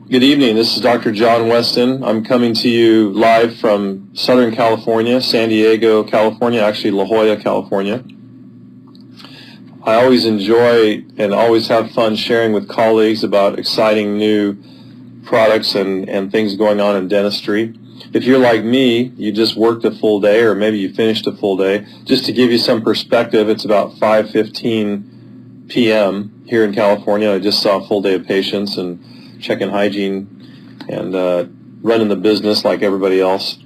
Good evening. This is Dr. John Weston. I'm coming to you live from Southern California, San Diego, California, actually La Jolla, California. I always enjoy and always have fun sharing with colleagues about exciting new products and things going on in dentistry. If you're like me, you just worked a full day, or maybe you finished a full day. Just to give you some perspective, it's about 5:15 p.m. here in California. I just saw a full day of patients and checking hygiene and running the business like everybody else.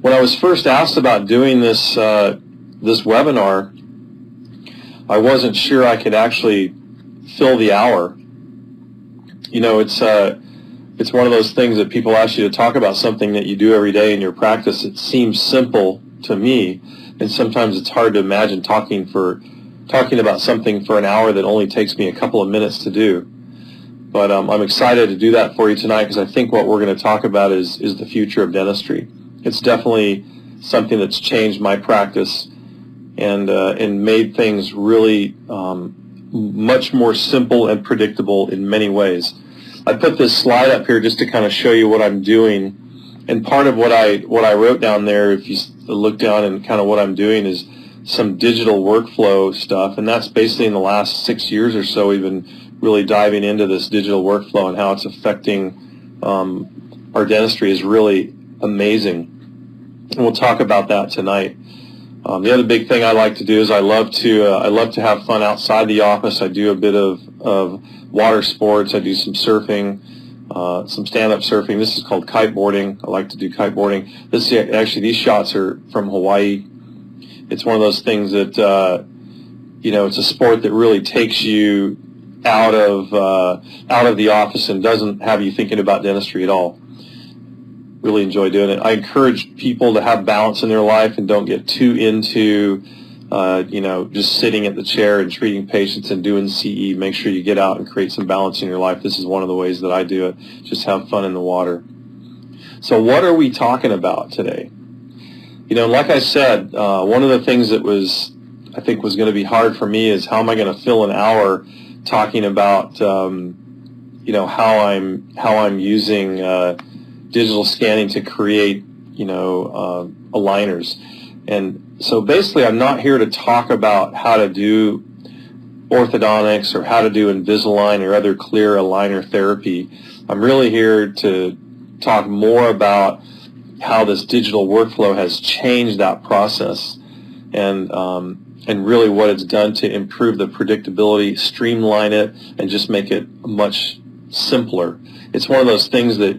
When I was first asked about doing this webinar, I wasn't sure I could actually fill the hour. You know, it's one of those things that people ask you to talk about something that you do every day in your practice. It seems simple to me, and sometimes it's hard to imagine talking about something for an hour that only takes me a couple of minutes to do. But I'm excited to do that for you tonight, because I think what we're going to talk about is the future of dentistry. It's definitely something that's changed my practice and made things really much more simple and predictable in many ways. I put this slide up here just to kind of show you what I'm doing, and part of what I wrote down there, if you look down, and kind of what I'm doing is some digital workflow stuff, and that's basically in the last 6 years or so we've been really diving into this digital workflow, and how it's affecting our dentistry is really amazing. And we'll talk about that tonight. The other big thing I like to do is I love to have fun outside the office. I do a bit of water sports. I do some surfing, some stand-up surfing. This is called kiteboarding. I like to do kiteboarding. Actually, these shots are from Hawaii. It's one of those things that it's a sport that really takes you out of the office and doesn't have you thinking about dentistry at all. Really enjoy doing it. I encourage people to have balance in their life and don't get too into just sitting at the chair and treating patients and doing CE. Make sure you get out and create some balance in your life. This is one of the ways that I do it. Just have fun in the water. So what are we talking about today? Like I said, one of the things that I think was going to be hard for me is how am I going to fill an hour talking about how I'm using digital scanning to create aligners. And so basically I'm not here to talk about how to do orthodontics or how to do Invisalign or other clear aligner therapy. I'm really here to talk more about how this digital workflow has changed that process, and really what it's done to improve the predictability, streamline it, and just make it much simpler. It's one of those things that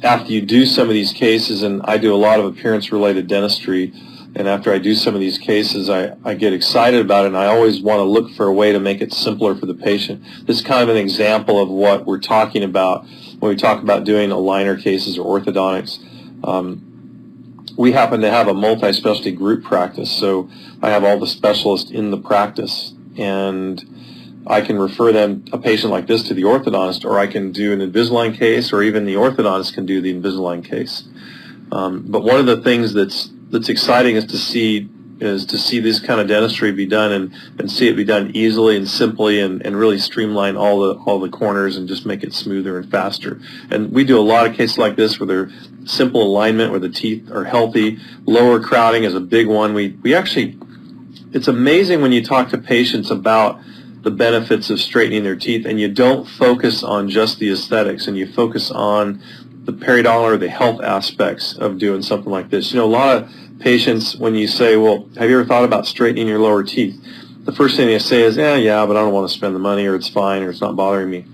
after you do some of these cases, and I do a lot of appearance-related dentistry, and after I do some of these cases, I get excited about it, and I always want to look for a way to make it simpler for the patient. This is kind of an example of what we're talking about when we talk about doing aligner cases or orthodontics. We happen to have a multi-specialty group practice, so I have all the specialists in the practice, and I can refer a patient like this to the orthodontist, or I can do an Invisalign case, or even the orthodontist can do the Invisalign case. But one of the things that's exciting is to see this kind of dentistry be done and see it be done easily and simply and really streamline all the corners and just make it smoother and faster. And we do a lot of cases like this where they're simple alignment, where the teeth are healthy. Lower crowding is a big one. We actually, it's amazing when you talk to patients about the benefits of straightening their teeth, and you don't focus on just the aesthetics, and you focus on the periodontal or the health aspects of doing something like this. A lot of patients, when you say, well, have you ever thought about straightening your lower teeth? The first thing they say is, yeah, but I don't want to spend the money, or it's fine, or it's not bothering me.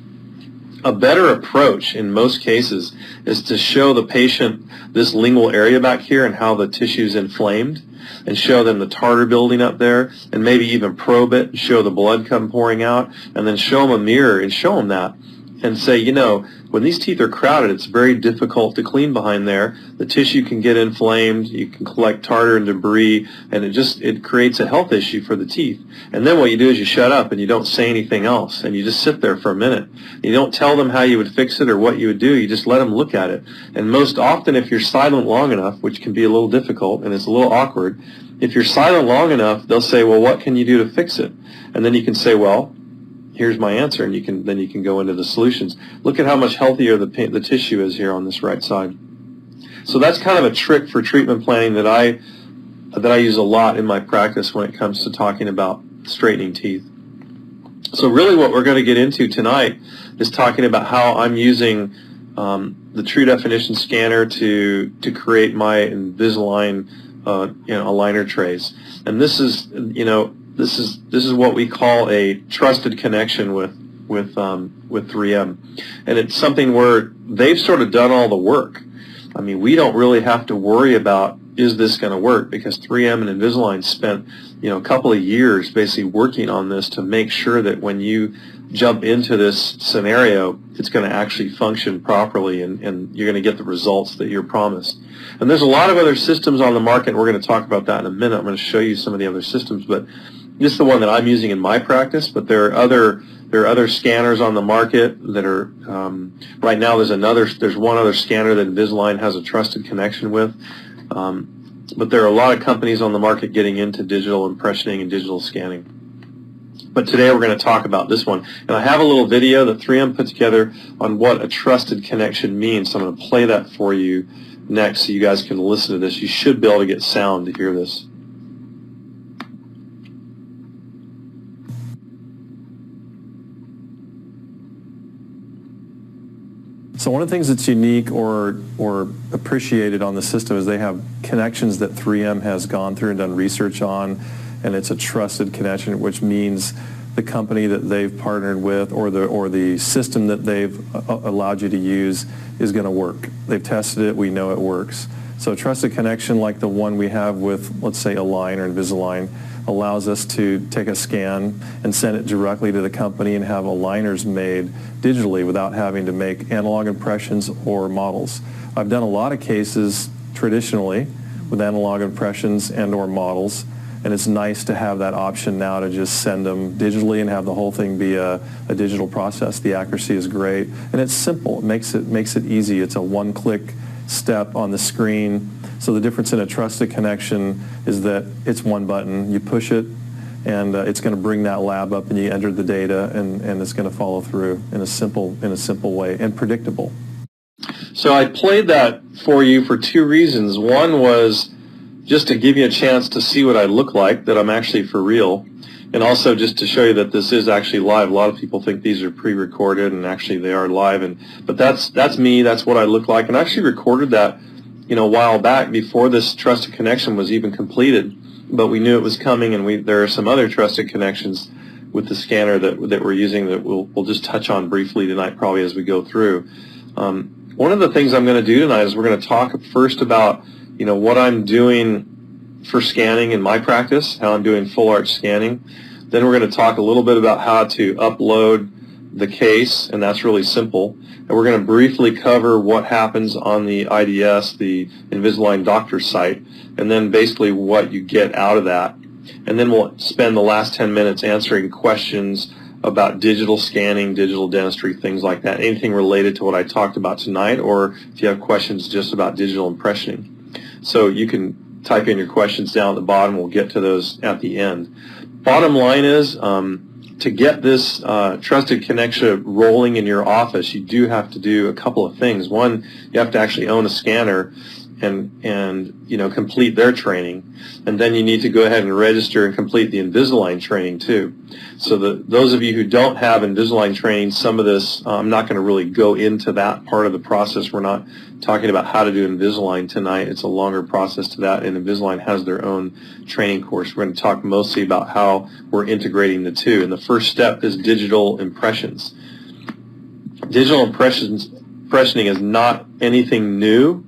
A better approach in most cases is to show the patient this lingual area back here and how the tissue is inflamed, and show them the tartar building up there, and maybe even probe it, and show the blood come pouring out, and then show them a mirror and show them that, and say, when these teeth are crowded, it's very difficult to clean behind there. The tissue can get inflamed, you can collect tartar and debris, and it creates a health issue for the teeth. And then what you do is you shut up and you don't say anything else, and you just sit there for a minute. You don't tell them how you would fix it or what you would do, you just let them look at it. And most often, if you're silent long enough, which can be a little difficult and it's a little awkward, if you're silent long enough, they'll say, well, what can you do to fix it? And then you can say, well, here's my answer, and then you can go into the solutions. Look at how much healthier the tissue is here on this right side. So that's kind of a trick for treatment planning that I use a lot in my practice when it comes to talking about straightening teeth. So really what we're going to get into tonight is talking about how I'm using the True Definition scanner to create my Invisalign aligner trays. And this is what we call a trusted connection with 3M. And it's something where they've sort of done all the work. I mean, we don't really have to worry about, is this going to work, because 3M and Invisalign spent a couple of years basically working on this to make sure that when you jump into this scenario, it's going to actually function properly, and you're going to get the results that you're promised. And there's a lot of other systems on the market, and we're going to talk about that in a minute. I'm going to show you some of the other systems, but this is the one that I'm using in my practice. But there are other scanners on the market that are right now. There's one other scanner that Invisalign has a trusted connection with. But there are a lot of companies on the market getting into digital impressioning and digital scanning. But today we're going to talk about this one. And I have a little video that 3M put together on what a trusted connection means. So I'm going to play that for you next so you guys can listen to this. You should be able to get sound to hear this. So one of the things that's unique or appreciated on the system is they have connections that 3M has gone through and done research on, and it's a trusted connection, which means the company that they've partnered with or the system that they've allowed you to use is going to work. They've tested it. We know it works. So a trusted connection like the one we have with, let's say, Align or Invisalign allows us to take a scan and send it directly to the company and have aligners made digitally without having to make analog impressions or models. I've done a lot of cases traditionally with analog impressions and or models, and it's nice to have that option now to just send them digitally and have the whole thing be a digital process. The accuracy is great, and it's simple. It makes it easy. It's a one-click step on the screen. So the difference in a trusted connection is that it's one button. You push it, and it's going to bring that lab up, and you enter the data, and it's going to follow through in a simple way and predictable. So I played that for you for two reasons. One was just to give you a chance to see what I look like, that I'm actually for real, and also just to show you that this is actually live. A lot of people think these are pre-recorded, and actually they are live. But that's me. That's what I look like. And I actually recorded that a while back before this trusted connection was even completed. But we knew it was coming, and there are some other trusted connections with the scanner that we're using that we'll just touch on briefly tonight, probably as we go through. One of the things I'm going to do tonight is we're going to talk first about what I'm doing for scanning in my practice, how I'm doing full arch scanning. Then we're going to talk a little bit about how to upload the case, and that's really simple. And we're going to briefly cover what happens on the IDS, the Invisalign doctor site, and then basically what you get out of that. And then we'll spend the last 10 minutes answering questions about digital scanning, digital dentistry, things like that, anything related to what I talked about tonight, or if you have questions just about digital impressioning. So you can type in your questions down at the bottom. We'll get to those at the end. Bottom line is, to get this trusted connection rolling in your office, you do have to do a couple of things. One, you have to actually own a scanner and complete their training, and then you need to go ahead and register and complete the Invisalign training too. So those of you who don't have Invisalign training, some of this I'm not going to really go into that part of the process. We're not talking about how to do Invisalign tonight. It's a longer process to that, and Invisalign has their own training course. We're going to talk mostly about how we're integrating the two, and the first step is digital impressions. Digital impressioning is not anything new.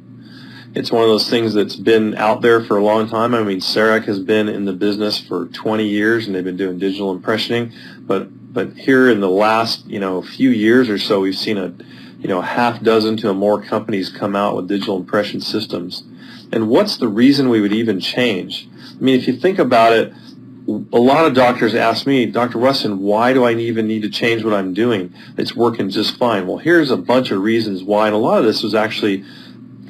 It's one of those things that's been out there for a long time. I mean, CEREC has been in the business for 20 years, and they've been doing digital impressioning. But here in the last few years or so, we've seen a half dozen to more companies come out with digital impression systems. And what's the reason we would even change? I mean, if you think about it, a lot of doctors ask me, Dr. Weston, why do I even need to change what I'm doing? It's working just fine. Well, here's a bunch of reasons why, and a lot of this was actually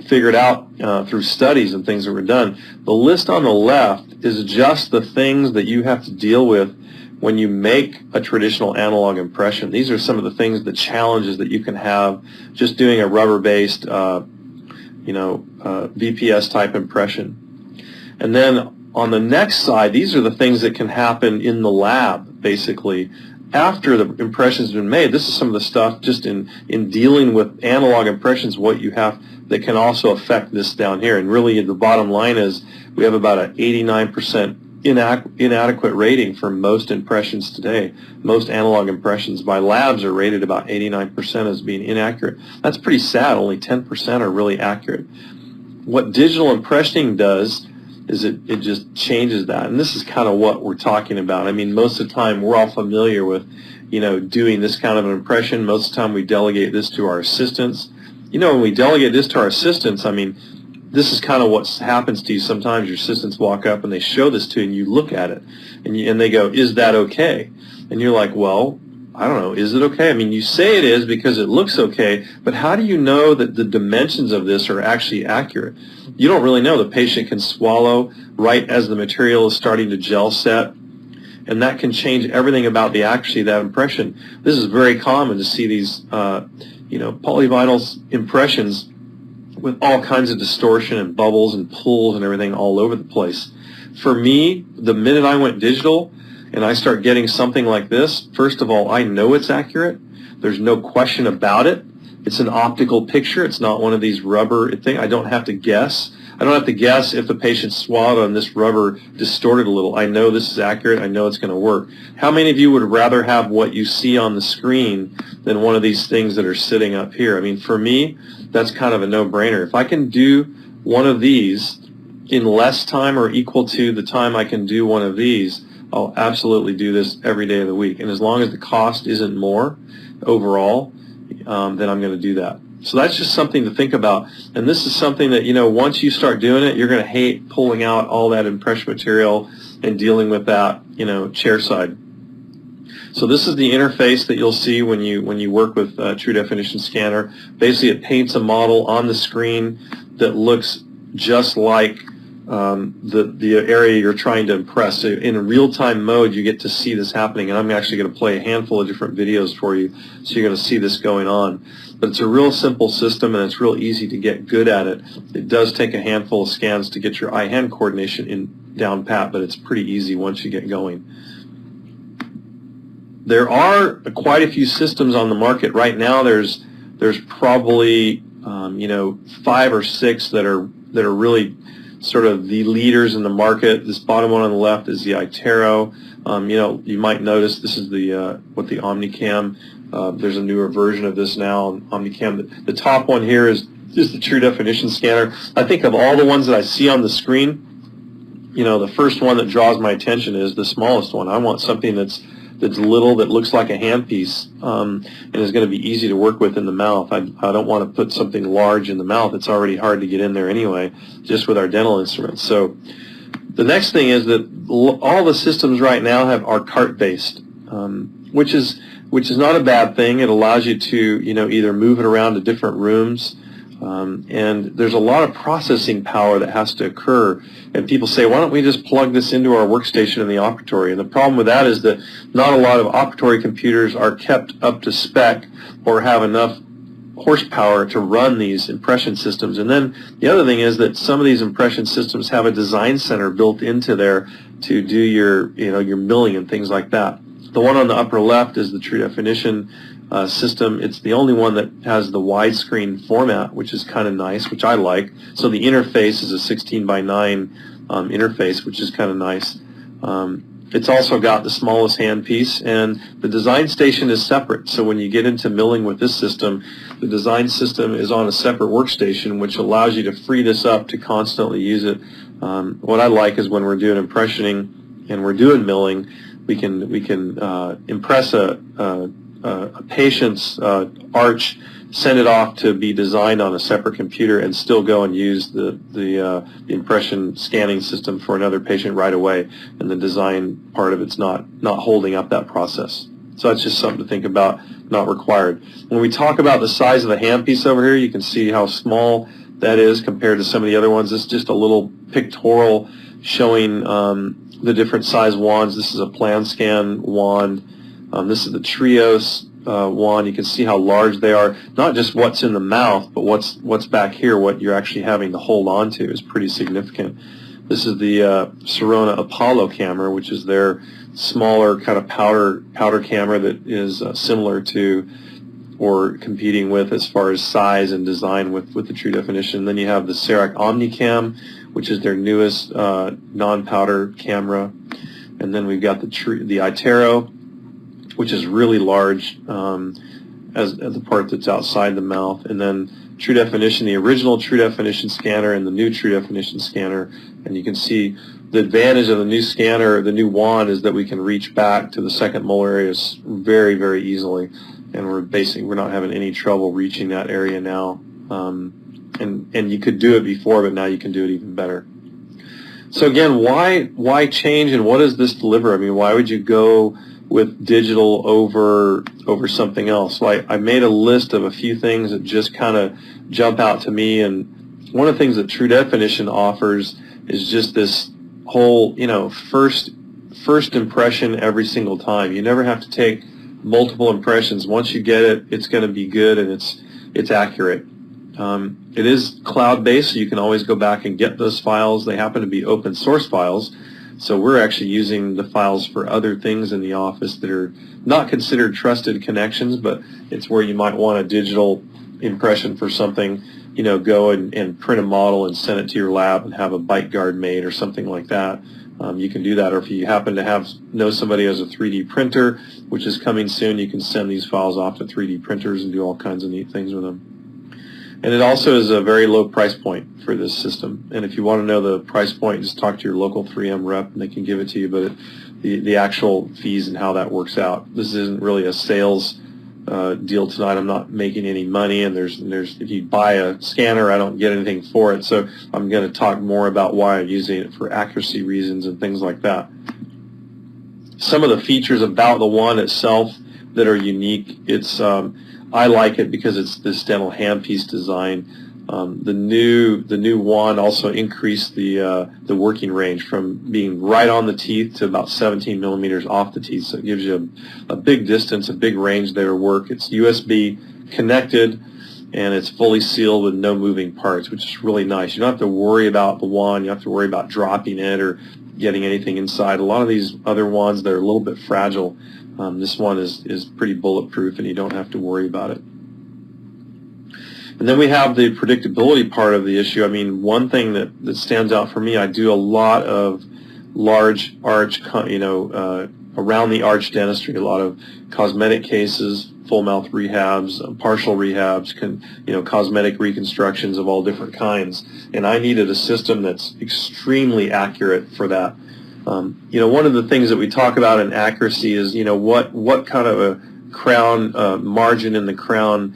figured out through studies and things that were done. The list on the left is just the things that you have to deal with when you make a traditional analog impression. These are some of the things, the challenges that you can have just doing a rubber-based, VPS type impression. And then on the next side, these are the things that can happen in the lab, basically. After the impression's been made, this is some of the stuff just in dealing with analog impressions, what you have that can also affect this down here. And really the bottom line is we have about an 89% inadequate rating for most impressions today. Most analog impressions by labs are rated about 89% as being inaccurate. That's pretty sad. Only 10% are really accurate. What digital impressioning does is it just changes that, and this is kind of what we're talking about. I mean, most of the time we're all familiar with, doing this kind of an impression. Most of the time we delegate this to our assistants. When we delegate this to our assistants, I mean, this is kind of what happens to you. Sometimes your assistants walk up and they show this to you and you look at it and they go, is that okay? And you're like, well, I don't know, is it okay? I mean, you say it is because it looks okay, but how do you know that the dimensions of this are actually accurate? You don't really know. The patient can swallow right as the material is starting to gel set, and that can change everything about the accuracy of that impression. This is very common to see these, polyvinyl impressions with all kinds of distortion and bubbles and pulls and everything all over the place. For me, the minute I went digital and I start getting something like this, first of all, I know it's accurate. There's no question about it. It's an optical picture. It's not one of these rubber things. I don't have to guess. I don't have to guess if the patient swallowed and this rubber distorted a little. I know this is accurate. I know it's going to work. How many of you would rather have what you see on the screen than one of these things that are sitting up here? I mean, for me, that's kind of a no-brainer. If I can do one of these in less time or equal to the time I can do one of these, I'll absolutely do this every day of the week. And as long as the cost isn't more overall, then I'm going to do that. So that's just something to think about. And this is something that, once you start doing it, you're going to hate pulling out all that impression material and dealing with that, chair side. So this is the interface that you'll see when you work with True Definition Scanner. Basically, it paints a model on the screen that looks just like the area you're trying to impress. So in real-time mode, you get to see this happening, and I'm actually going to play a handful of different videos for you, so you're going to see this going on. But it's a real simple system, and it's real easy to get good at it. It does take a handful of scans to get your eye-hand coordination down pat, but it's pretty easy once you get going. There are quite a few systems on the market right now. There's probably 5 or 6 that are really sort of the leaders in the market. This bottom one on the left is the iTero. You might notice this is the OmniCam. There's a newer version of this now, OmniCam. The top one here is the True Definition Scanner. I think of all the ones that I see on the screen, the first one that draws my attention is the smallest one. I want something that's little, that looks like a handpiece, and is going to be easy to work with in the mouth. I don't want to put something large in the mouth. It's already hard to get in there anyway, just with our dental instruments. So the next thing is that all the systems right now are cart-based, which is not a bad thing. It allows you to either move it around to different rooms. And there's a lot of processing power that has to occur. And people say, why don't we just plug this into our workstation in the operatory? And the problem with that is that not a lot of operatory computers are kept up to spec or have enough horsepower to run these impression systems. And then the other thing is that some of these impression systems have a design center built into there to do your milling and things like that. The one on the upper left is the True Definition system. It's the only one that has the widescreen format, which is kind of nice, which I like. So the interface is a 16:9 interface, which is kind of nice. It's also got the smallest handpiece, and the design station is separate. So when you get into milling with this system, the design system is on a separate workstation, which allows you to free this up to constantly use it. What I like is when we're doing impressioning and we're doing milling, we can impress a patient's arch, send it off to be designed on a separate computer, and still go and use the impression scanning system for another patient right away, and the design part of it's not holding up that process. So that's just something to think about, not required. When we talk about the size of the handpiece over here, you can see how small that is compared to some of the other ones. It's just a little pictorial showing the different size wands. This is a plan scan wand. This is the Trios wand. You can see how large they are. Not just what's in the mouth, but what's back here, what you're actually having to hold on to is pretty significant. This is the Sirona Apollo camera, which is their smaller kind of powder camera that is similar to or competing with as far as size and design with the True Definition. Then you have the Cerac OmniCam, which is their newest non-powder camera. And then we've got the Itero, which is really large as the part that's outside the mouth. And then True Definition, the original True Definition scanner and the new True Definition scanner. And you can see the advantage of the new scanner, the new wand, is that we can reach back to the second molar areas very, very easily. And we're not having any trouble reaching that area now. And you could do it before, but now you can do it even better. So again, why change, and what does this deliver? I mean, why would you go with digital over something else? Well, I made a list of a few things that just kind of jump out to me, and one of the things that True Definition offers is just this whole, first impression every single time. You never have to take multiple impressions. Once you get it, it's going to be good, and it's accurate. It is cloud-based, so you can always go back and get those files. They happen to be open source files, so we're actually using the files for other things in the office that are not considered trusted connections, but it's where you might want a digital impression for something, go and print a model and send it to your lab and have a bite guard made or something like that. You can do that, or if you happen to know somebody who has a 3D printer, which is coming soon, you can send these files off to 3D printers and do all kinds of neat things with them. And it also is a very low price point for this system. And if you want to know the price point, just talk to your local 3M rep and they can give it to you. But the actual fees and how that works out, this isn't really a sales deal tonight. I'm not making any money, and there's if you buy a scanner, I don't get anything for it. So I'm going to talk more about why I'm using it for accuracy reasons and things like that. Some of the features about the wand itself that are unique, I like it because it's this dental handpiece design. The new wand also increased the working range from being right on the teeth to about 17 millimeters off the teeth. So it gives you a big distance, a big range there to work. It's USB connected, and it's fully sealed with no moving parts, which is really nice. You don't have to worry about the wand. You don't have to worry about dropping it or getting anything inside. A lot of these other wands, they're a little bit fragile. This one is pretty bulletproof, and you don't have to worry about it. And then we have the predictability part of the issue. I mean, one thing that stands out for me, I do a lot of large arch, around the arch dentistry, a lot of cosmetic cases, full mouth rehabs, partial rehabs, cosmetic reconstructions of all different kinds. And I needed a system that's extremely accurate for that. One of the things that we talk about in accuracy is, what kind of a crown margin in the crown,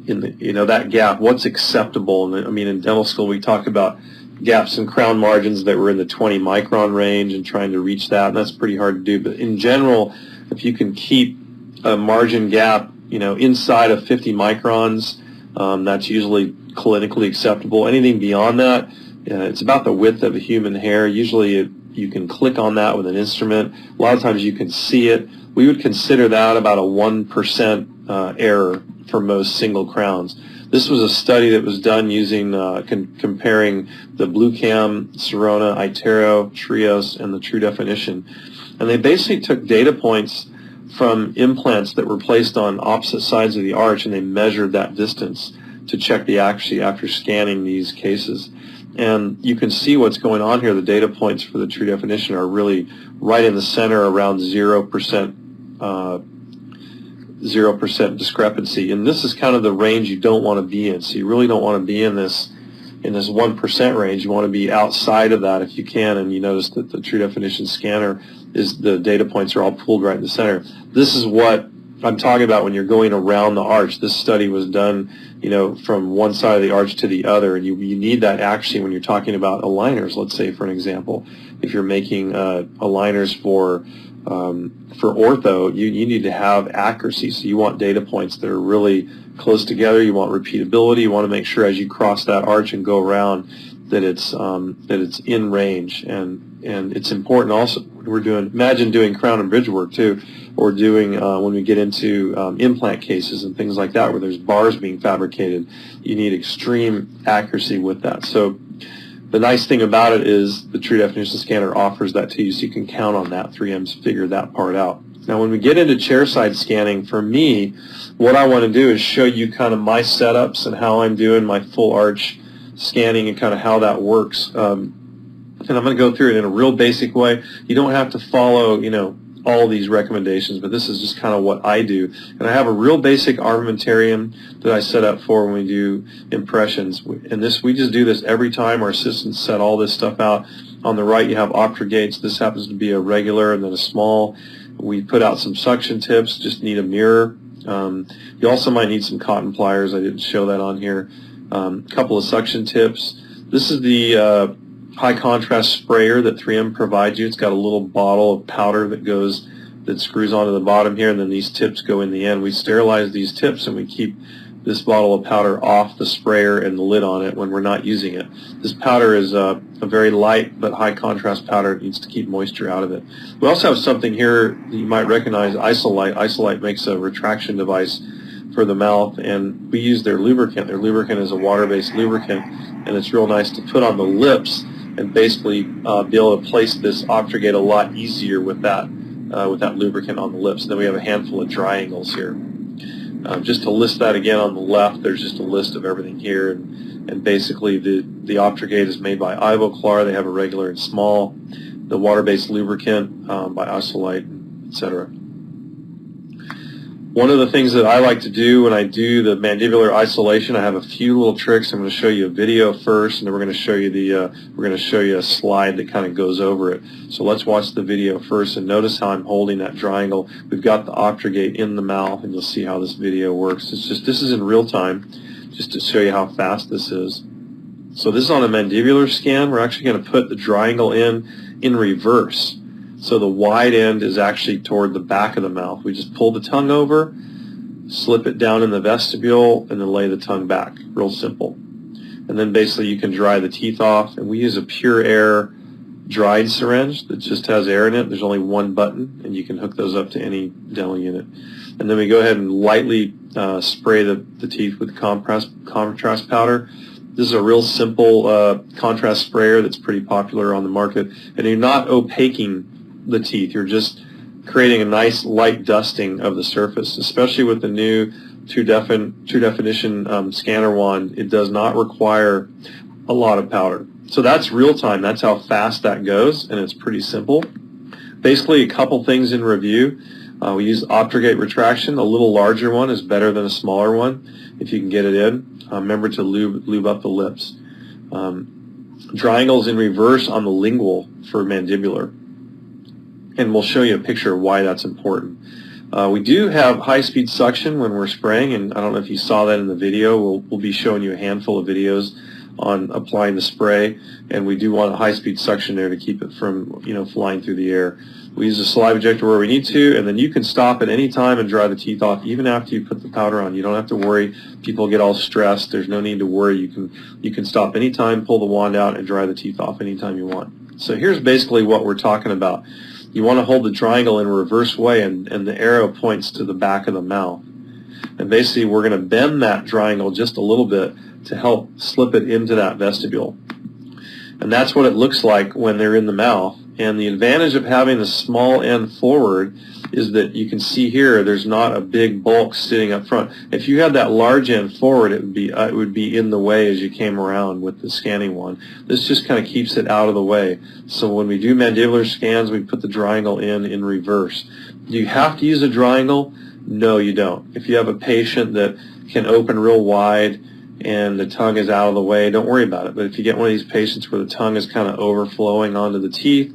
in the, that gap, what's acceptable. And I mean, in dental school, we talk about gaps in crown margins that were in the 20 micron range and trying to reach that, and that's pretty hard to do. But in general, if you can keep a margin gap, inside of 50 microns, that's usually clinically acceptable. Anything beyond that, it's about the width of a human hair. Usually you can click on that with an instrument. A lot of times you can see it. We would consider that about a 1% error for most single crowns. This was a study that was done using comparing the Bluecam, Sirona, Itero, Trios, and the True Definition. And they basically took data points from implants that were placed on opposite sides of the arch, and they measured that distance to check the accuracy after scanning these cases. And you can see what's going on here. The data points for the True Definition are really right in the center, around 0% discrepancy. And this is kind of the range you don't want to be in. So you really don't want to be in this 1% range. You want to be outside of that if you can. And you notice that the True Definition scanner the data points are all pulled right in the center. This is what I'm talking about when you're going around the arch. This study was done, from one side of the arch to the other, and you need that actually when you're talking about aligners. Let's say, for an example, if you're making aligners for ortho, you need to have accuracy. So you want data points that are really close together. You want repeatability. You want to make sure as you cross that arch and go around, that it's in range, and it's important also when we're doing, imagine doing crown and bridge work too, or doing when we get into implant cases and things like that where there's bars being fabricated. You need extreme accuracy with that. So the nice thing about it is the true definition scanner offers that to you, so you can count on that. 3M's figured that part out. Now when we get into chairside scanning, for me, what I want to do is show you kind of my setups and how I'm doing my full arch scanning and kind of how that works. And I'm going to go through it in a real basic way. You don't have to follow, all these recommendations, but this is just kind of what I do. And I have a real basic armamentarium that I set up for when we do impressions. And we just do this every time. Our assistants set all this stuff out. On the right, you have Optrogates. This happens to be a regular and then a small. We put out some suction tips, just need a mirror. You also might need some cotton pliers. I didn't show that on here. A couple of suction tips. This is the high contrast sprayer that 3M provides you. It's got a little bottle of powder that screws onto the bottom here, and then these tips go in the end. We sterilize these tips and we keep this bottle of powder off the sprayer and the lid on it when we're not using it. This powder is a very light but high contrast powder. It needs to keep moisture out of it. We also have something here that you might recognize, Isolite. Isolite makes a retraction device for the mouth, and we use their lubricant. Their lubricant is a water-based lubricant, and it's real nice to put on the lips and basically be able to place this Optrogate a lot easier with that lubricant on the lips. And then we have a handful of triangles here. Just to list that again, on the left, there's just a list of everything here, and basically the Optrogate is made by Ivoclar. They have a regular and small. The water-based lubricant by Isolite, etc. One of the things that I like to do when I do the mandibular isolation, I have a few little tricks. I'm going to show you a video first, and then we're going to show you a slide that kind of goes over it. So let's watch the video first, and notice how I'm holding that triangle. We've got the Optrogate in the mouth, and you'll see how this video works. This is in real time, just to show you how fast this is. So this is on a mandibular scan. We're actually going to put the triangle in reverse. So the wide end is actually toward the back of the mouth. We just pull the tongue over, slip it down in the vestibule, and then lay the tongue back. Real simple. And then basically you can dry the teeth off. And we use a pure air dried syringe that just has air in it. There's only one button, and you can hook those up to any dental unit. And then we go ahead and lightly spray the teeth with contrast powder. This is a real simple contrast sprayer that's pretty popular on the market. And you're not opaquing the teeth. You're just creating a nice light dusting of the surface, especially with the new true definition scanner wand. It does not require a lot of powder. So that's real time. That's how fast that goes, and it's pretty simple. Basically, a couple things in review. We use Optrogate retraction. A little larger one is better than a smaller one if you can get it in. Remember to lube up the lips. Triangles in reverse on the lingual for mandibular. And we'll show you a picture of why that's important. We do have high-speed suction when we're spraying, and I don't know if you saw that in the video. We'll be showing you a handful of videos on applying the spray, and we do want a high-speed suction there to keep it from flying through the air. We use a saliva ejector where we need to, and then you can stop at any time and dry the teeth off even after you put the powder on. You don't have to worry. People get all stressed. There's no need to worry. You can stop any time, pull the wand out, and dry the teeth off anytime you want. So here's basically what we're talking about. You want to hold the triangle in a reverse way, and the arrow points to the back of the mouth. And basically we're going to bend that triangle just a little bit to help slip it into that vestibule. And that's what it looks like when they're in the mouth. And the advantage of having the small end forward is that you can see here there's not a big bulk sitting up front. If you had that large end forward, it would be in the way as you came around with the scanning one. This just kind of keeps it out of the way. So when we do mandibular scans, we put the triangle in reverse. Do you have to use a triangle? No, you don't. If you have a patient that can open real wide and the tongue is out of the way, don't worry about it. But if you get one of these patients where the tongue is kind of overflowing onto the teeth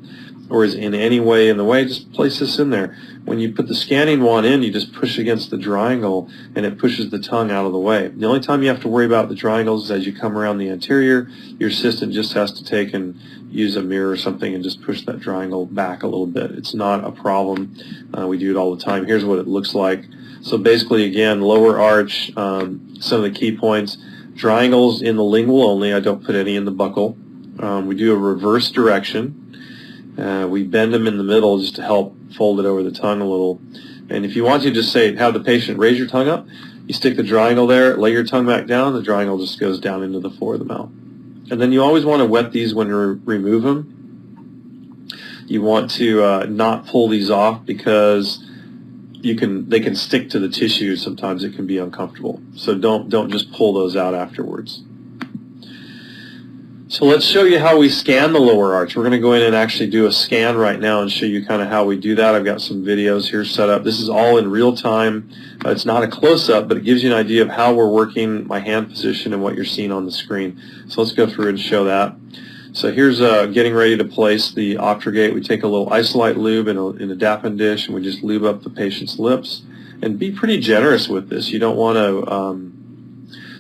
or is in any way in the way, just place this in there. When you put the scanning wand in, you just push against the triangle and it pushes the tongue out of the way. The only time you have to worry about the triangles is as you come around the anterior. Your assistant just has to take and use a mirror or something and just push that triangle back a little bit. It's not a problem. We do it all the time. Here's what it looks like. So basically, again, lower arch, some of the key points. triangles in the lingual only. I don't put any in the buccal. We do a reverse direction. We bend them in the middle just to help fold it over the tongue a little. And if you want to, just say, have the patient raise your tongue up. You stick the triangle there, lay your tongue back down, the triangle just goes down into the floor of the mouth. And then you always want to wet these when you remove them. You want to not pull these off because they can stick to the tissue. Sometimes it can be uncomfortable. So don't just pull those out afterwards. So let's show you how we scan the lower arch. We're going to go in and actually do a scan right now and show you kind of how we do that. I've got some videos here set up. This is all in real time. It's not a close-up, but it gives you an idea of how we're working my hand position and what you're seeing on the screen. So let's go through and show that. So here's getting ready to place the Optrogate. We take a little Isolite lube in a Dappen dish, and we just lube up the patient's lips. And be pretty generous with this. You don't want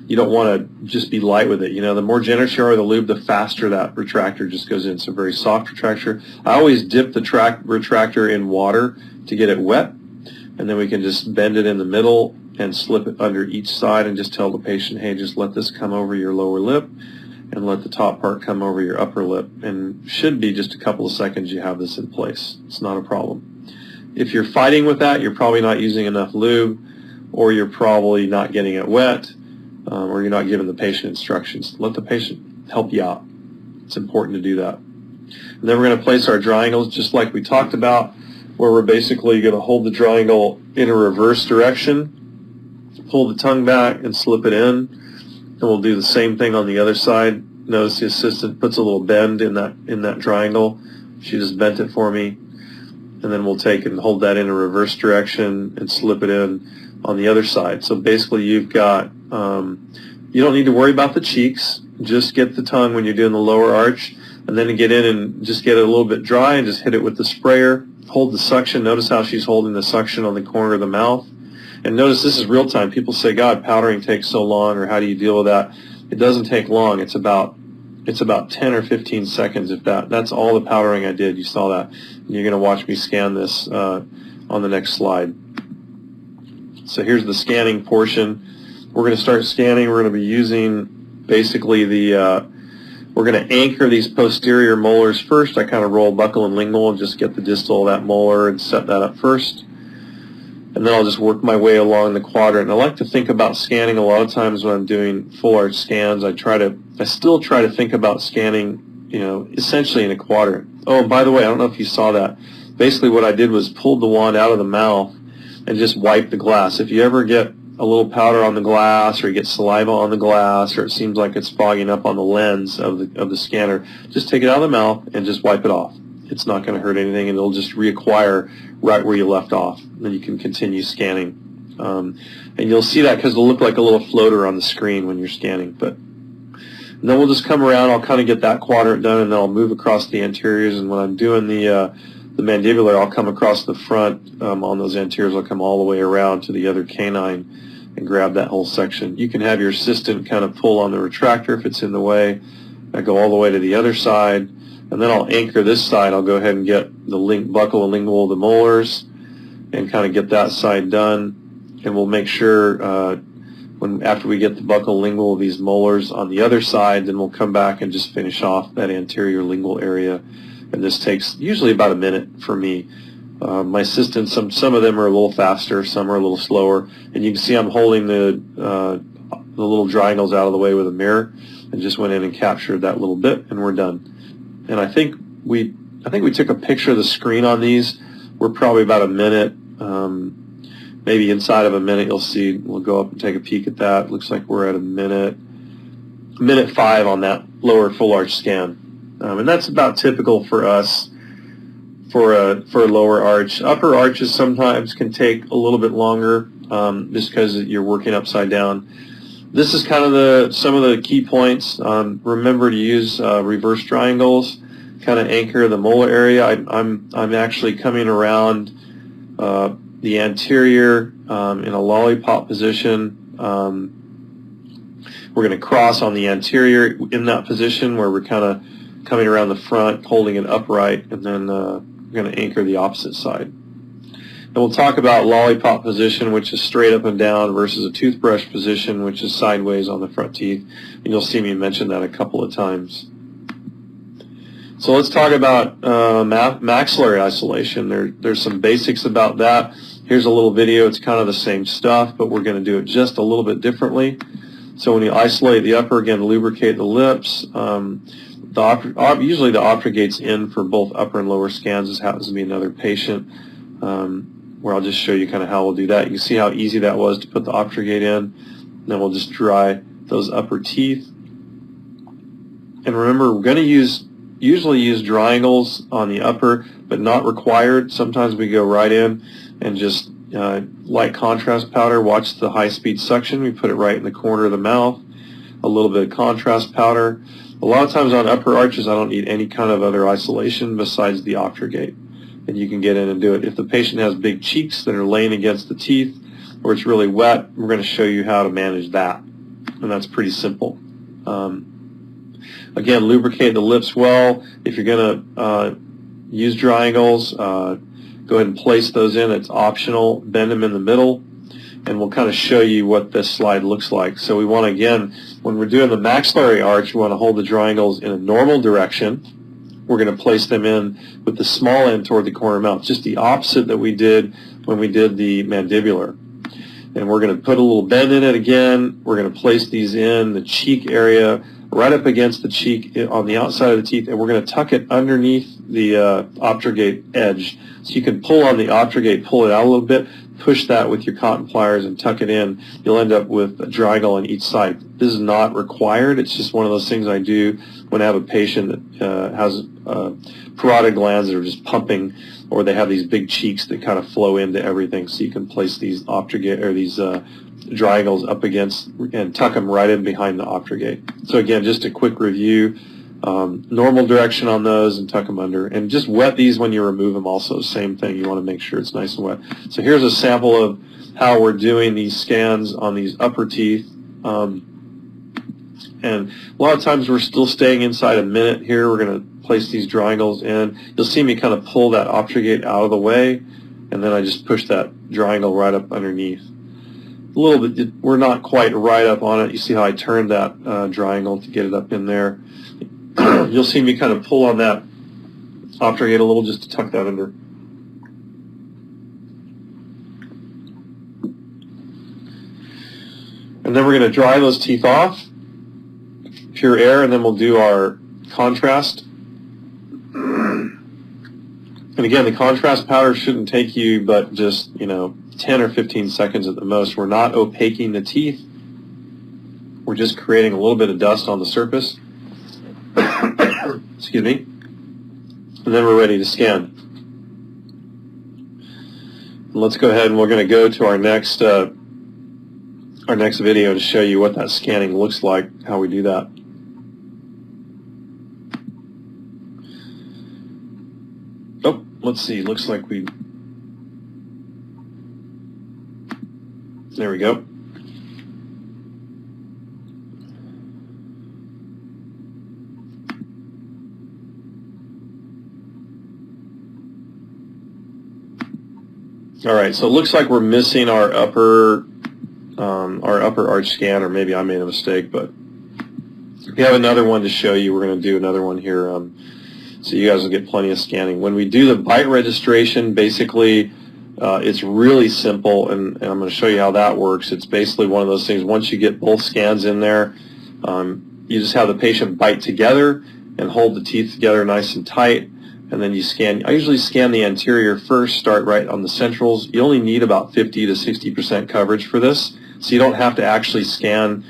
to just be light with it. You know, the more generous you are with the lube, the faster that retractor just goes in. It's a very soft retractor. I always dip the retractor in water to get it wet, and then we can just bend it in the middle and slip it under each side and just tell the patient, hey, just let this come over your lower lip and let the top part come over your upper lip. And should be just a couple of seconds you have this in place. It's not a problem. If you're fighting with that, you're probably not using enough lube, or you're probably not getting it wet, or you're not giving the patient instructions. Let the patient help you out. It's important to do that. And then we're going to place our triangles just like we talked about, where we're basically going to hold the triangle in a reverse direction, pull the tongue back and slip it in, and we'll do the same thing on the other side. Notice the assistant puts a little bend in that triangle. She just bent it for me, and then we'll take and hold that in a reverse direction and slip it in on the other side. So basically you've got, you don't need to worry about the cheeks. Just get the tongue when you're doing the lower arch, and then get in and just get it a little bit dry and just hit it with the sprayer. Hold the suction. Notice how she's holding the suction on the corner of the mouth. And notice this is real time. People say, God, powdering takes so long, or how do you deal with that? It doesn't take long. It's about 10 or 15 seconds, if that. That's all the powdering I did. You saw that. And you're going to watch me scan this on the next slide. So here's the scanning portion. We're going to start scanning. We're going to be using basically we're going to anchor these posterior molars first. I kind of roll buccal and lingual and just get the distal of that molar and set that up first. And then I'll just work my way along the quadrant. And I like to think about scanning a lot of times when I'm doing full arch scans. I still try to think about scanning, you know, essentially in a quadrant. Oh, and by the way, I don't know if you saw that. Basically what I did was pulled the wand out of the mouth and just wipe the glass. If you ever get a little powder on the glass, or you get saliva on the glass, or it seems like it's fogging up on the lens of the scanner, just take it out of the mouth and just wipe it off. It's not going to hurt anything, and it'll just reacquire right where you left off. Then you can continue scanning. And you'll see that because it'll look like a little floater on the screen when you're scanning. And then we'll just come around. I'll kind of get that quadrant done, and then I'll move across the anteriors. And when I'm doing the mandibular, I'll come across the front on those anteriors. I'll come all the way around to the other canine and grab that whole section. You can have your assistant kind of pull on the retractor if it's in the way. I go all the way to the other side, and then I'll anchor this side. I'll go ahead and get the buccal and lingual, the molars, and kind of get that side done. And we'll make sure after we get the buccal lingual, these molars on the other side, then we'll come back and just finish off that anterior lingual area. And this takes usually about a minute for me. My assistants, some of them are a little faster, some are a little slower. And you can see I'm holding the little triangles out of the way with a mirror, and just went in and captured that little bit, and we're done. And I think we took a picture of the screen on these. We're probably about a minute, maybe inside of a minute. You'll see. We'll go up and take a peek at that. Looks like we're at a minute 5 on that lower full arch scan, and that's about typical for us for a lower arch. Upper arches sometimes can take a little bit longer, just because you're working upside down. This is kind of some of the key points. Remember to use reverse triangles. Kind of anchor the molar area. I'm actually coming around the anterior in a lollipop position. We're going to cross on the anterior in that position where we're kind of coming around the front, holding it upright, and then we're going to anchor the opposite side. And we'll talk about lollipop position, which is straight up and down, versus a toothbrush position, which is sideways on the front teeth. And you'll see me mention that a couple of times. So let's talk about maxillary isolation. There's some basics about that. Here's a little video. It's kind of the same stuff, but we're going to do it just a little bit differently. So when you isolate the upper, again, lubricate the lips. Usually the obfuscate's in for both upper and lower scans. This happens to be another patient where I'll just show you kind of how we'll do that. You can see how easy that was to put the obfuscate in. Then we'll just dry those upper teeth. And remember, we're going to usually use dry angles on the upper, but not required. Sometimes we go right in and just light contrast powder. Watch the high-speed suction. We put it right in the corner of the mouth. A little bit of contrast powder. A lot of times on upper arches, I don't need any kind of other isolation besides the obfuscate. And you can get in and do it. If the patient has big cheeks that are laying against the teeth, or it's really wet, we're going to show you how to manage that. And that's pretty simple. Again, lubricate the lips well. If you're going to use dry angles, go ahead and place those in. It's optional. Bend them in the middle, and we'll kind of show you what this slide looks like. So we want to, again, when we're doing the maxillary arch, we want to hold the dry angles in a normal direction. We're going to place them in with the small end toward the corner mouth, just the opposite that we did when we did the mandibular. And we're going to put a little bend in it again. We're going to place these in the cheek area, right up against the cheek on the outside of the teeth, and we're going to tuck it underneath the obfuscate edge. So you can pull on the obfuscate, pull it out a little bit, push that with your cotton pliers and tuck it in. You'll end up with a dry angle on each side. This is not required. It's just one of those things I do when I have a patient that has parotid glands that are just pumping, or they have these big cheeks that kind of flow into everything. So you can place these obfuscate or these dry angles up against and tuck them right in behind the obfuscate. So again, just a quick review. Normal direction on those and tuck them under. And just wet these when you remove them also. Same thing. You want to make sure it's nice and wet. So here's a sample of how we're doing these scans on these upper teeth. And a lot of times we're still staying inside a minute here. We're going to place these dry angles in. You'll see me kind of pull that obfuscate out of the way, and then I just push that dry angle right up underneath. A little bit, we're not quite right up on it. You see how I turned that dry angle to get it up in there. You'll see me kind of pull on that obfuscate a little just to tuck that under. And then we're going to dry those teeth off, pure air, and then we'll do our contrast. And again, the contrast powder shouldn't take you but just, 10 or 15 seconds at the most. We're not opaquing the teeth. We're just creating a little bit of dust on the surface. Excuse me. And then we're ready to scan. And let's go ahead and we're going to go to our next video to show you what that scanning looks like, how we do that. Oh, let's see. Looks like there we go. All right, so it looks like we're missing our upper arch scan, or maybe I made a mistake, but we have another one to show you. We're going to do another one here, so you guys will get plenty of scanning. When we do the bite registration, basically it's really simple, and I'm going to show you how that works. It's basically one of those things, once you get both scans in there, you just have the patient bite together and hold the teeth together nice and tight. And then you scan. I usually scan the anterior first, start right on the centrals. You only need about 50 to 60% coverage for this. So you don't have to actually scan,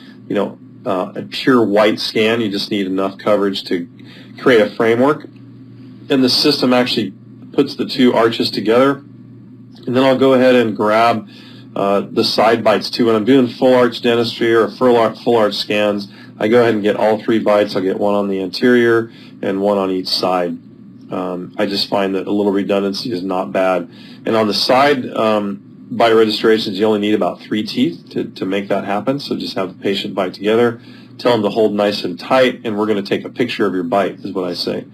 a pure white scan. You just need enough coverage to create a framework. And the system actually puts the two arches together. And then I'll go ahead and grab the side bites too. When I'm doing full arch dentistry or full arch scans, I go ahead and get all three bites. I'll get one on the anterior and one on each side. I just find that a little redundancy is not bad. And on the side bite registrations, you only need about 3 teeth to make that happen. So just have the patient bite together, tell them to hold nice and tight, and we're going to take a picture of your bite, is what I say.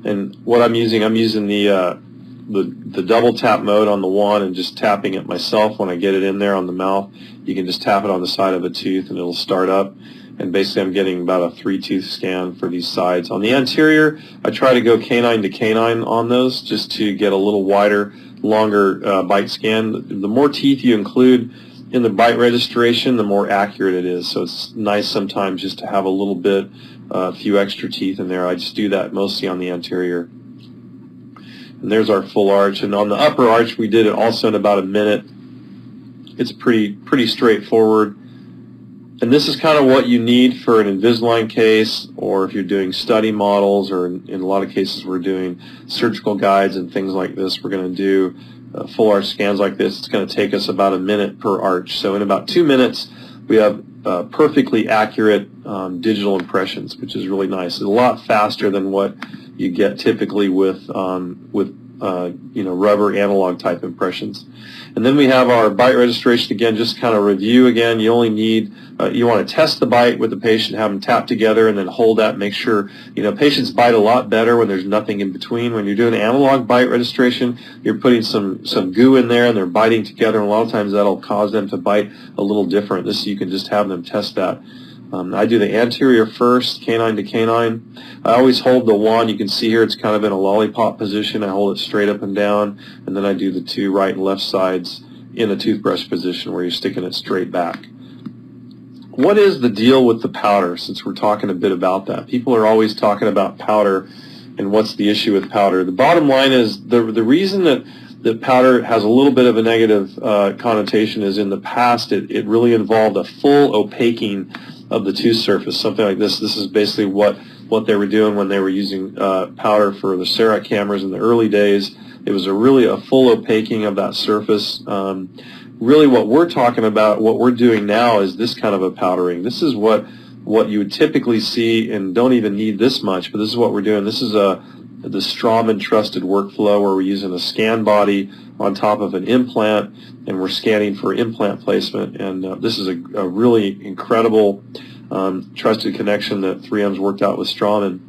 And what I'm using the the double tap mode on the wand and just tapping it myself when I get it in there on the mouth. You can just tap it on the side of a tooth and it'll start up. And basically I'm getting about a 3-tooth scan for these sides. On the anterior, I try to go canine to canine on those just to get a little wider, longer bite scan. The more teeth you include in the bite registration, the more accurate it is. So it's nice sometimes just to have a little bit, a few extra teeth in there. I just do that mostly on the anterior. And there's our full arch. And on the upper arch, we did it also in about a minute. It's pretty straightforward. And this is kind of what you need for an Invisalign case, or if you're doing study models, or in a lot of cases we're doing surgical guides and things like this. We're going to do full arch scans like this. It's going to take us about a minute per arch. So in about 2 minutes, we have perfectly accurate digital impressions, which is really nice. It's a lot faster than what you get typically with rubber analog type impressions. And then we have our bite registration again, just kind of review again. You only need, you want to test the bite with the patient, have them tap together and then hold that, make sure, patients bite a lot better when there's nothing in between. When you're doing analog bite registration, you're putting some goo in there and they're biting together, and a lot of times that'll cause them to bite a little different. This, you can just have them test that. I do the anterior first, canine to canine. I always hold the wand. You can see here it's kind of in a lollipop position. I hold it straight up and down, and then I do the two right and left sides in a toothbrush position where you're sticking it straight back. What is the deal with the powder, since we're talking a bit about that? People are always talking about powder and what's the issue with powder. The bottom line is the reason that powder has a little bit of a negative connotation is in the past it really involved a full opaquing of the tooth surface, something like this. This is basically what they were doing when they were using powder for the CEREC cameras in the early days. It was really a full opaquing of that surface. Really what we're talking about, what we're doing now is this kind of a powdering. This is what you would typically see, and don't even need this much, but this is what we're doing. This is the Straumann trusted workflow where we're using a scan body on top of an implant, and we're scanning for implant placement. And this is a really incredible trusted connection that 3M's worked out with Straumann.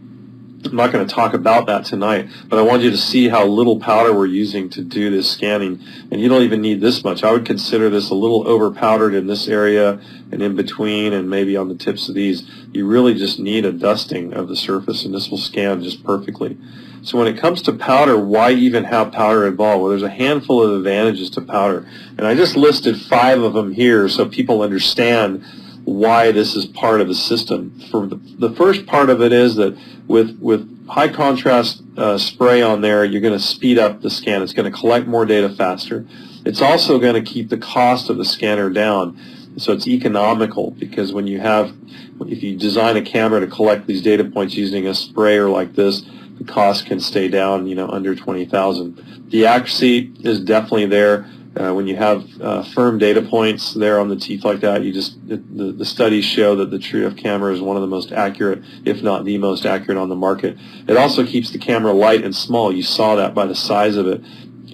I'm not going to talk about that tonight, but I want you to see how little powder we're using to do this scanning. And you don't even need this much. I would consider this a little over powdered in this area and in between and maybe on the tips of these. You really just need a dusting of the surface, and this will scan just perfectly. So when it comes to powder, why even have powder involved? Well, there's a handful of advantages to powder. And I just listed 5 of them here so people understand why this is part of the system. For the first part of it is that with high contrast spray on there, you're going to speed up the scan. It's going to collect more data faster. It's also going to keep the cost of the scanner down. So it's economical, because when you if you design a camera to collect these data points using a sprayer like this, the cost can stay down, under $20,000. The accuracy is definitely there. When you have firm data points there on the teeth like that, the studies show that the TrueF camera is one of the most accurate, if not the most accurate on the market. It also keeps the camera light and small. You saw that by the size of it.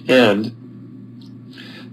And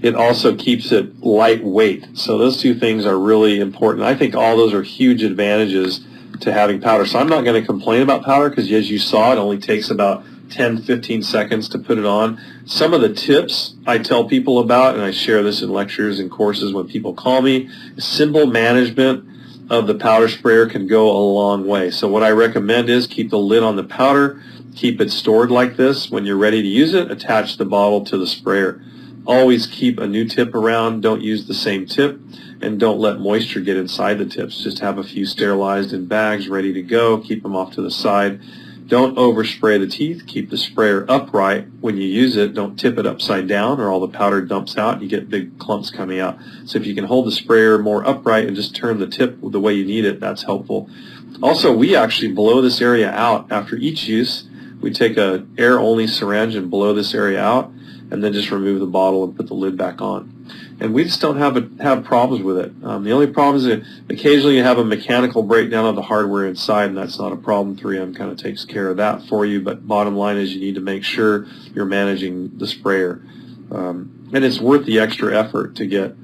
it also keeps it lightweight. So those two things are really important. I think all those are huge advantages to having powder. So I'm not going to complain about powder, because as you saw, it only takes about 10-15 seconds to put it on. Some of the tips I tell people about, and I share this in lectures and courses when people call me, simple management of the powder sprayer can go a long way. So what I recommend is keep the lid on the powder, keep it stored like this. When you're ready to use it, attach the bottle to the sprayer. Always keep a new tip around. Don't use the same tip, and don't let moisture get inside the tips. Just have a few sterilized in bags ready to go. Keep them off to the side. Don't overspray the teeth. Keep the sprayer upright when you use it. Don't tip it upside down, or all the powder dumps out and you get big clumps coming out. So if you can hold the sprayer more upright and just turn the tip the way you need it, that's helpful. Also, we actually blow this area out after each use. We take a air-only syringe and blow this area out, and then just remove the bottle and put the lid back on. And we just don't have problems with it. The only problem is that occasionally you have a mechanical breakdown of the hardware inside, and that's not a problem. 3M kind of takes care of that for you, but bottom line is you need to make sure you're managing the sprayer. And it's worth the extra effort to get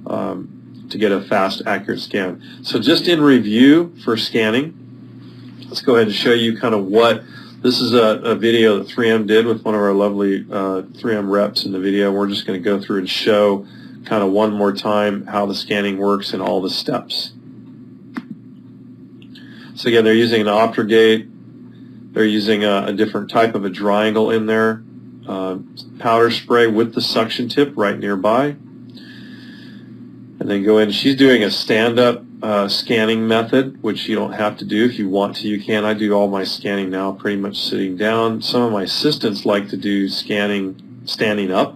a fast, accurate scan. So just in review for scanning, let's go ahead and show you kind of what This is a video that 3M did with one of our lovely 3M reps in the video. We're just going to go through and show kind of one more time how the scanning works and all the steps. So again, they're using an Optrogate. They're using a different type of a triangle in there. Powder spray with the suction tip right nearby. And then go in. She's doing a stand-up scanning method, which you don't have to do. If you want to, you can. I do all my scanning now pretty much sitting down. Some of my assistants like to do scanning standing up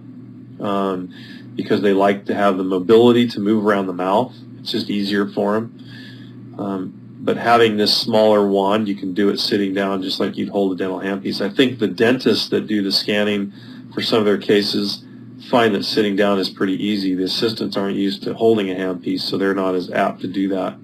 because they like to have the mobility to move around the mouth. It's just easier for them. But having this smaller wand, you can do it sitting down just like you'd hold a dental handpiece. I think the dentists that do the scanning for some of their cases find that sitting down is pretty easy. The assistants aren't used to holding a handpiece, so they're not as apt to do that.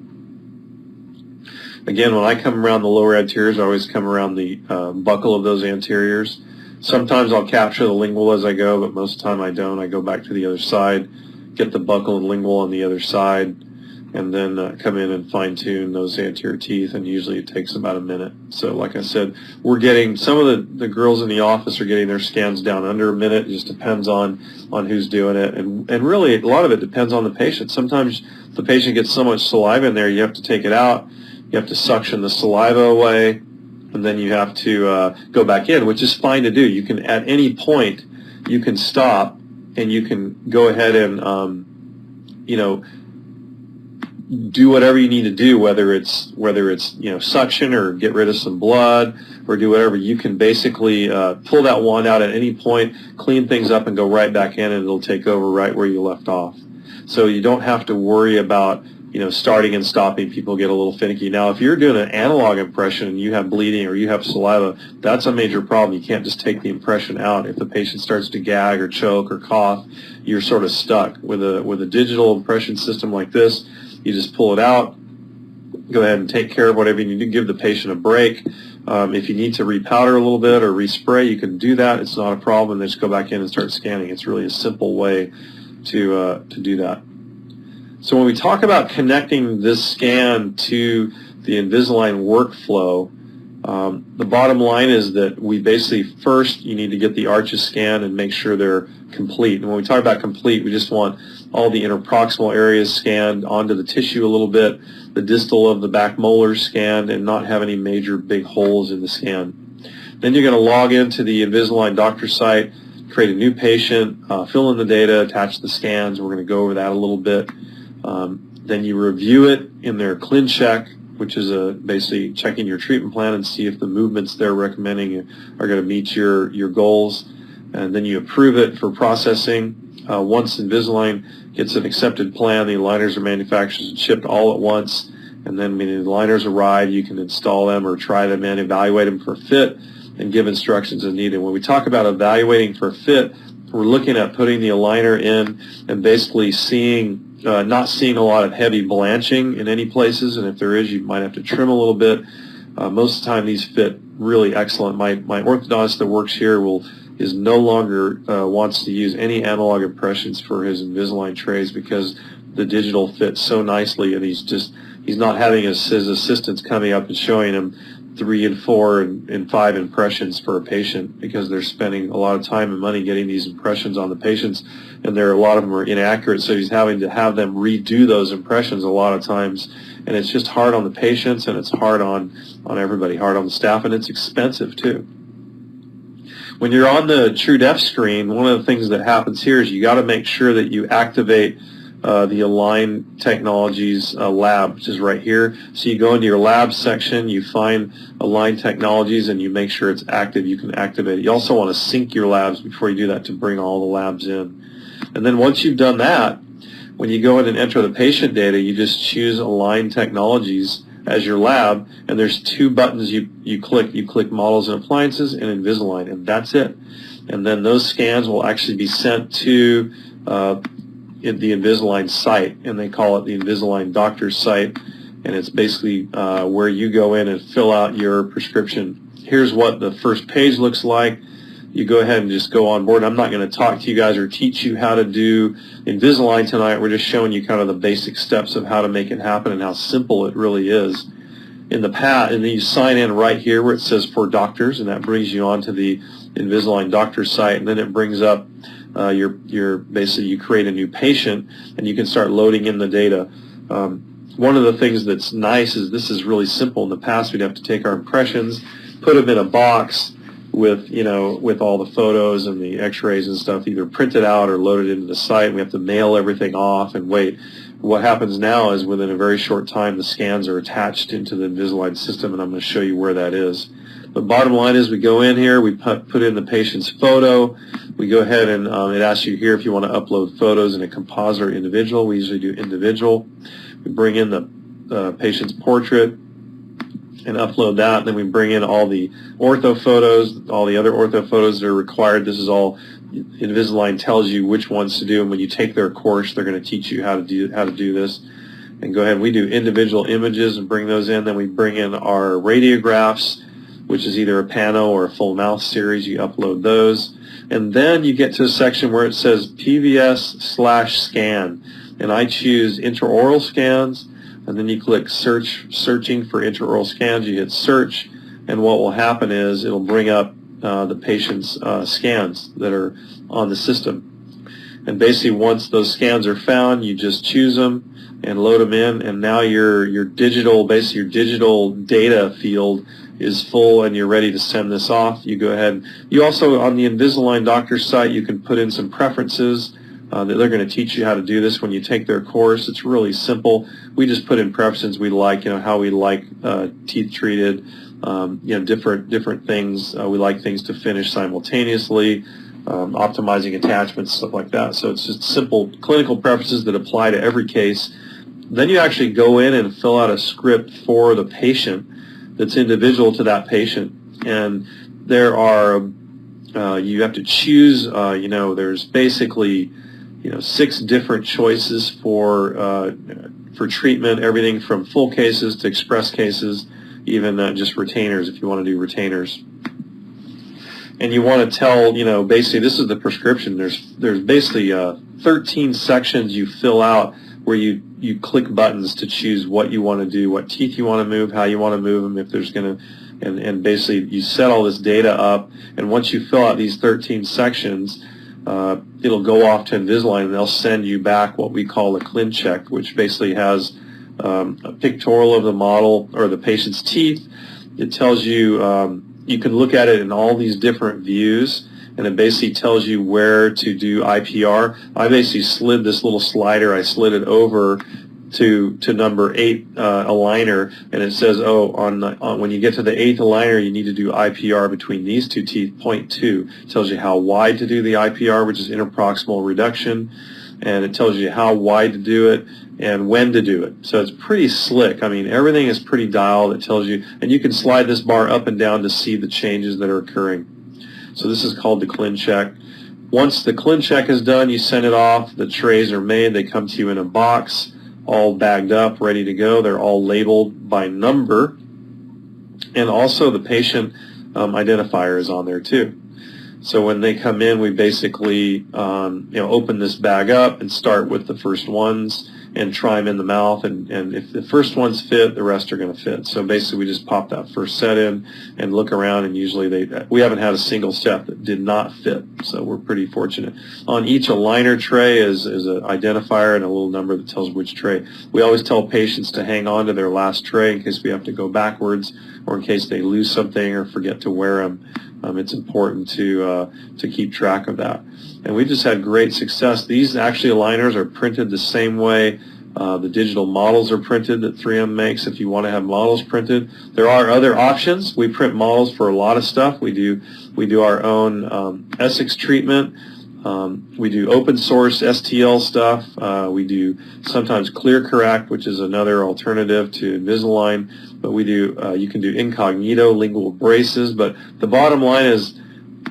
Again, when I come around the lower anteriors, I always come around the buccal of those anteriors. Sometimes I'll capture the lingual as I go, but most of the time I don't. I go back to the other side, get the buccal and lingual on the other side, and then come in and fine-tune those anterior teeth, and usually it takes about a minute. So like I said, we're getting, some of the girls in the office are getting their scans down under a minute. It just depends on who's doing it, and really a lot of it depends on the patient. Sometimes the patient gets so much saliva in there, you have to take it out, you have to suction the saliva away, and then you have to go back in, which is fine to do. You can, at any point, you can stop, and you can go ahead and, you know, do whatever you need to do, whether it's suction or get rid of some blood or do whatever. You can basically pull that wand out at any point, clean things up, and go right back in, and it'll take over right where you left off. So you don't have to worry about starting and stopping. People get a little finicky. Now, if you're doing an analog impression and you have bleeding or you have saliva, that's a major problem. You can't just take the impression out. If the patient starts to gag or choke or cough, you're sort of stuck. With a digital impression system like this, you just pull it out, go ahead and take care of whatever you need to, give the patient a break. If you need to repowder a little bit or respray, you can do that. It's not a problem. Then just go back in and start scanning. It's really a simple way to do that. So when we talk about connecting this scan to the Invisalign workflow, the bottom line is that we basically, first, you need to get the arches scanned and make sure they're complete. And when we talk about complete, we just want all the interproximal areas scanned onto the tissue a little bit, the distal of the back molars scanned, and not have any major big holes in the scan. Then you're going to log into the Invisalign doctor site, create a new patient, fill in the data, attach the scans. We're going to go over that a little bit. Then you review it in their ClinCheck, which is basically checking your treatment plan and see if the movements they're recommending are going to meet your goals. And then you approve it for processing. Once Invisalign gets an accepted plan, the aligners are manufactured and shipped all at once. And then when the aligners arrive, you can install them or try them in, evaluate them for fit, and give instructions as needed. When we talk about evaluating for fit, we're looking at putting the aligner in and basically seeing, not seeing a lot of heavy blanching in any places, and if there is, you might have to trim a little bit. Most of the time these fit really excellent. My orthodontist that works here is no longer wants to use any analog impressions for his Invisalign trays because the digital fits so nicely, and he's not having his assistants coming up and showing him 3 and 4 and 5 impressions for a patient because they're spending a lot of time and money getting these impressions on the patients, and a lot of them are inaccurate, so he's having to have them redo those impressions a lot of times, and it's just hard on the patients, and it's hard on everybody, hard on the staff, and it's expensive too. When you're on the TrueDef screen, one of the things that happens here is you got to make sure that you activate the Align Technologies lab, which is right here. So you go into your lab section, you find Align Technologies, and you make sure it's active. You can activate it. You also want to sync your labs before you do that to bring all the labs in. And then once you've done that, when you go in and enter the patient data, you just choose Align Technologies as your lab, and there's 2 buttons you click. You click Models and Appliances and Invisalign, and that's it. And then those scans will actually be sent to the Invisalign site, and they call it the Invisalign doctor's site, and it's basically where you go in and fill out your prescription. Here's what the first page looks like. You go ahead and just go on board. I'm not going to talk to you guys or teach you how to do Invisalign tonight. We're just showing you kind of the basic steps of how to make it happen and how simple it really is. in the past, and then you sign in right here where it says for doctors, and that brings you onto the Invisalign doctor site, and then it brings up your basically you create a new patient, and you can start loading in the data. One of the things that's nice is this is really simple. In the past, we'd have to take our impressions, put them in a box with with all the photos and the X-rays and stuff, either printed out or loaded into the site. We have to mail everything off and wait. What happens now is within a very short time, the scans are attached into the Invisalign system, and I'm going to show you where that is. But bottom line is we go in here, we put in the patient's photo, we go ahead and it asks you here if you want to upload photos in a composite or individual. We usually do individual. We bring in the patient's portrait and upload that, and then we bring in all the ortho photos, all the other ortho photos that are required. This is all Invisalign tells you which ones to do, and when you take their course, they're going to teach you how to do this. And go ahead, we do individual images and bring those in. Then we bring in our radiographs, which is either a pano or a full mouth series. You upload those, and then you get to a section where it says PVS/scan, and I choose intraoral scans, and then you click searching for intraoral scans. You hit search, and what will happen is it'll bring up the patient's scans that are on the system. And basically once those scans are found, you just choose them and load them in, and now your digital data field is full, and you're ready to send this off. You go ahead. You also, on the Invisalign doctor site, you can put in some preferences that they're going to teach you how to do this when you take their course. It's really simple. We just put in preferences we like, how we like teeth treated, different things. We like things to finish simultaneously, optimizing attachments, stuff like that. So it's just simple clinical preferences that apply to every case. Then you actually go in and fill out a script for the patient that's individual to that patient. And there are, you have to choose, there's basically, 6 different choices for treatment, everything from full cases to express cases, even just retainers if you want to do retainers. And you want to tell, basically this is the prescription. There's basically 13 sections you fill out where you click buttons to choose what you want to do, what teeth you want to move, how you want to move them, if there's going to, and basically you set all this data up, and once you fill out these 13 sections, it'll go off to Invisalign, and they'll send you back what we call a ClinCheck, which basically has a pictorial of the model or the patient's teeth. It tells you, you can look at it in all these different views, and it basically tells you where to do IPR. I basically slid this little slider, I slid it over to number 8 aligner, and it says, when you get to the 8th aligner, you need to do IPR between these 2 teeth, 0.2. It tells you how wide to do the IPR, which is interproximal reduction, and it tells you how wide to do it and when to do it. So it's pretty slick. I mean, everything is pretty dialed. It tells you, and you can slide this bar up and down to see the changes that are occurring. So this is called the ClinCheck. Once the ClinCheck is done, you send it off. The trays are made. They come to you in a box, all bagged up, ready to go. They're all labeled by number, and also the patient identifier is on there too. So when they come in, we basically open this bag up and start with the first ones and try them in the mouth, and if the first ones fit, the rest are going to fit. So basically we just pop that first set in and look around, and usually we haven't had a single set that did not fit, so we're pretty fortunate. On each aligner tray is an identifier and a little number that tells which tray. We always tell patients to hang on to their last tray in case we have to go backwards or in case they lose something or forget to wear them. It's important to keep track of that. And we just had great success. These actually aligners are printed the same way the digital models are printed that 3M makes if you want to have models printed. There are other options. We print models for a lot of stuff. We do our own Essex treatment. We do open source STL stuff. We do sometimes ClearCorrect, which is another alternative to Invisalign. But we do, you can do incognito lingual braces. But the bottom line is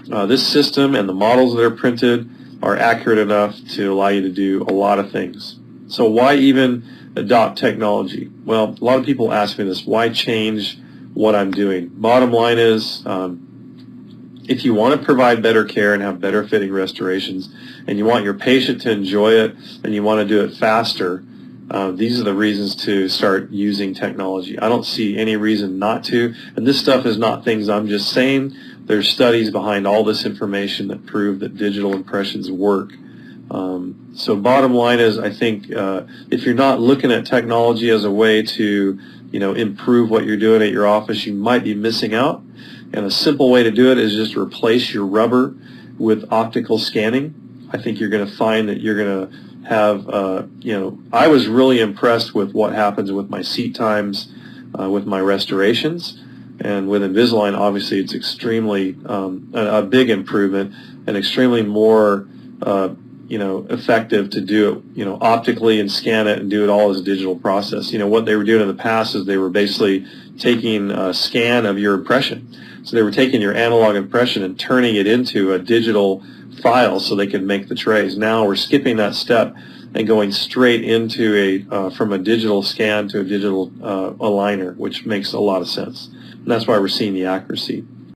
this system and the models that are printed are accurate enough to allow you to do a lot of things. So why even adopt technology? Well, a lot of people ask me this, why change what I'm doing? Bottom line is, if you want to provide better care and have better fitting restorations, and you want your patient to enjoy it, and you want to do it faster, these are the reasons to start using technology. I don't see any reason not to. And this stuff is not things I'm just saying. There's studies behind all this information that prove that digital impressions work. So bottom line is, I think if you're not looking at technology as a way to, improve what you're doing at your office, you might be missing out. And a simple way to do it is just replace your rubber with optical scanning. I think you're going to find that you're going to have, I was really impressed with what happens with my seat times, with my restorations. And with Invisalign, obviously, it's extremely a big improvement and extremely more, effective to do it, optically and scan it and do it all as a digital process. What they were doing in the past is they were basically taking a scan of your impression. So they were taking your analog impression and turning it into a digital file so they could make the trays. Now we're skipping that step and going straight into from a digital scan to a digital aligner, which makes a lot of sense. And that's why we're seeing the accuracy.